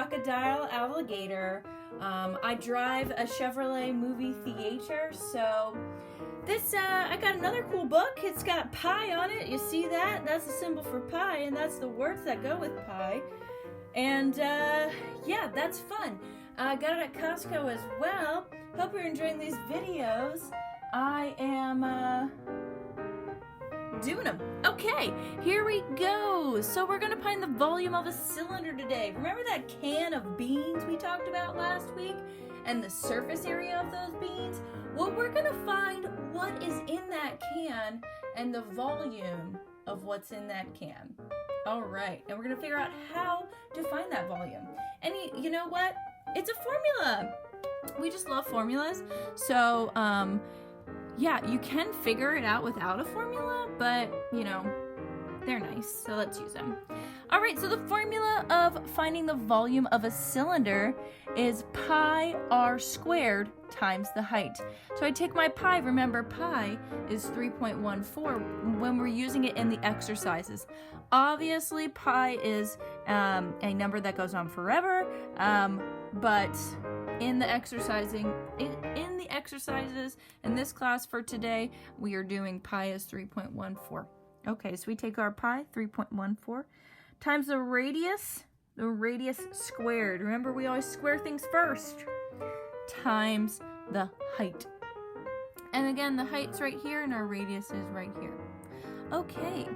Crocodile, Alligator. I drive a Chevrolet movie theater, so this, I got another cool book. It's got pi on it. You see that? That's the symbol for pi, and that's the words that go with pi. And, yeah, that's fun. I got it at Costco as well. Hope you're enjoying these videos. I am, doing them. Okay, here we go. So we're gonna find the volume of a cylinder today. Remember that can of beans we talked about last week and the surface area of those beans? Well, we're gonna find what is in that can and the volume of what's in that can. All right, and we're gonna figure out how to find that volume. And you know what? It's a formula. We just love formulas. So, yeah, you can figure it out without a formula, but, you know, they're nice, so let's use them. All right, so the formula of finding the volume of a cylinder is pi r squared times the height. So I take my pi, remember pi is 3.14 when we're using it in the exercises. Obviously, pi is a number that goes on forever, but in the exercises in this class for today, we are doing pi is 3.14. Okay, so we take our pi, 3.14, times the radius squared. Remember, we always square things first, times the height. And again, the height's right here and our radius is right here. Okay,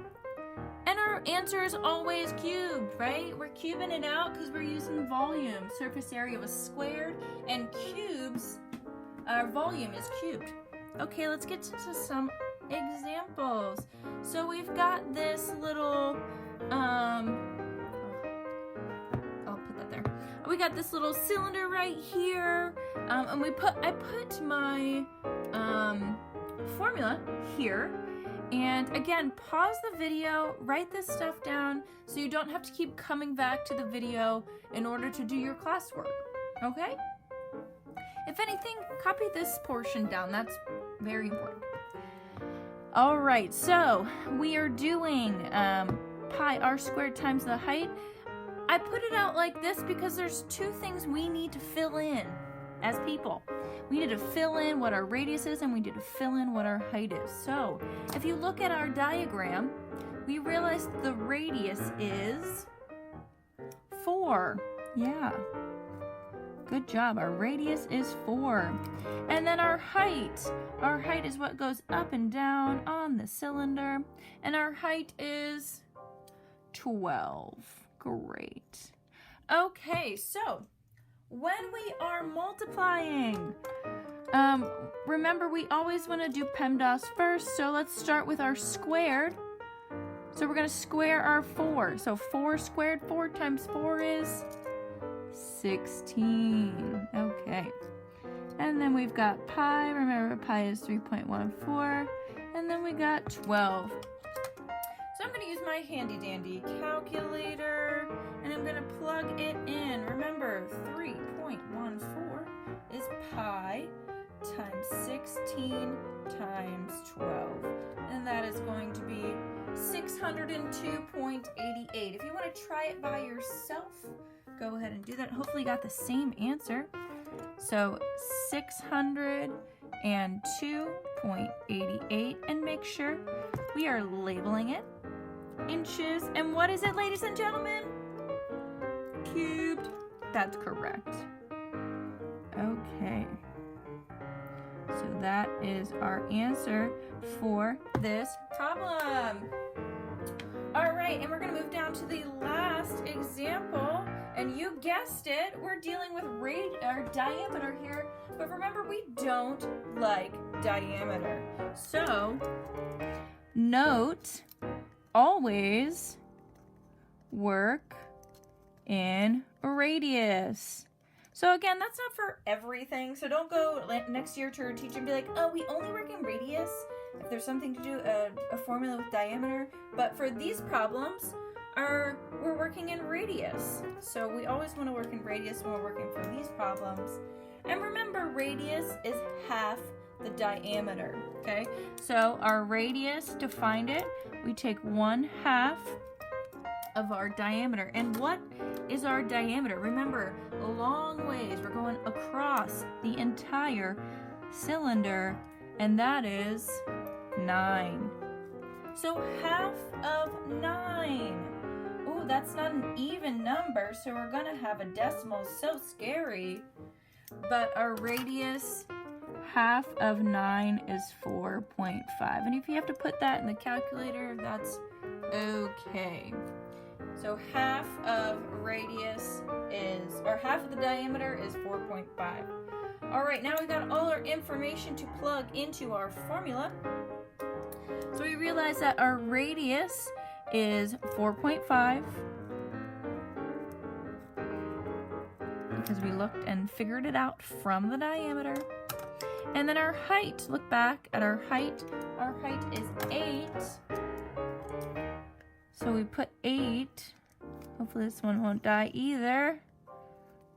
and our answer is always cubed, right? We're cubing it out because we're using volume. Surface area was squared, and cubes, our volume is cubed. Okay, let's get to some examples. So we've got this little, I'll put that there. We got this little cylinder right here, and I put my formula here. And again, pause the video, write this stuff down so you don't have to keep coming back to the video in order to do your classwork, okay? If anything, copy this portion down. That's very important. All right, so we are doing pi r squared times the height. I put it out like this because there's two things we need to fill in as people. We need to fill in what our radius is and we need to fill in what our height is. So if you look at our diagram, we realize the radius is 4. Yeah, good job. Our radius is 4. And then our height is what goes up and down on the cylinder. And our height is 12. Great. Okay, so when we are multiplying, remember we always want to do PEMDAS first, so let's start with our squared. So we're going to square our 4. So 4 squared, 4 times 4 is 16. Okay. And then we've got pi. Remember, pi is 3.14. And then we got 12. So I'm going to use my handy dandy calculator and I'm going to plug it in. Remember, 3.14 is pi times 16 times 12. And that is going to be 602.88. If you want to try it by yourself, go ahead and do that. Hopefully you got the same answer. So 602.88, and make sure we are labeling it inches. And what is it, ladies and gentlemen? Cubed. That's correct. Okay. So that is our answer for this problem. All right, and we're going to move down to the last example. And you guessed it, we're dealing with diameter here. But remember, we don't like diameter. So, note, always work in radius. So again, that's not for everything. So don't go next year to your teacher and be like, oh, we only work in radius if there's something to do, a formula with diameter. But for these problems, we're working in radius. So we always want to work in radius when we're working for these problems. And remember, radius is half the diameter, okay? So our radius, to find it, we take 1/2 of our diameter. And what is our diameter? Remember, a long ways. We're going across the entire cylinder, and that is 9. So half of 9. Ooh, that's not an even number, so we're gonna have a decimal. So scary. But our radius, half of 9 is 4.5. And if you have to put that in the calculator, that's okay. So half of radius is, or half of the diameter is 4.5. All right, now we got all our information to plug into our formula. So we realize that our radius is 4.5 because we looked and figured it out from the diameter. And then our height, look back at our height. Our height is 8. So we put 8. Hopefully this one won't die either.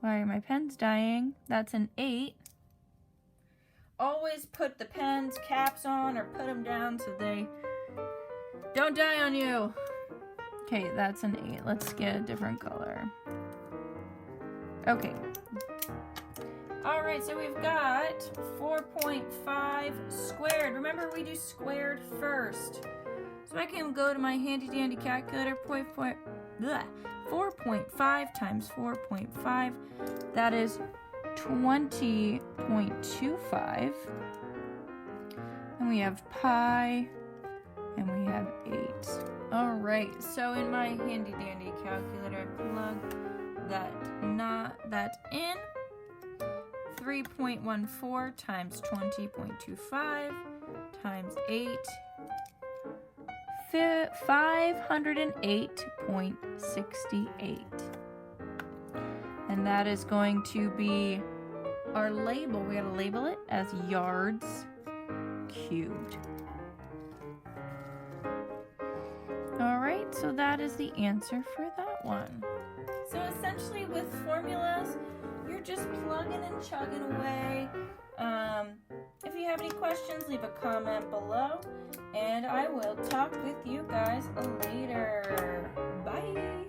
Why are my pens dying? That's an 8. Always put the pens caps on or put them down so they don't die on you. Okay, that's an 8. Let's get a different color. Okay. Alright, so we've got 4.5 squared. Remember, we do squared first. So I can go to my handy dandy calculator. 4.5 times 4.5. That is 20.25. And we have pi, and we have 8. Alright, so in my handy dandy calculator, plug that in. 3.14 times 20.25 times 8. 508.68. And that is going to be our label. We gotta label it as yards cubed. Alright, so that is the answer for that one. So essentially with formulas, you're just plugging and chugging away. If you have any questions, leave a comment below, and I will talk with you guys later. Bye!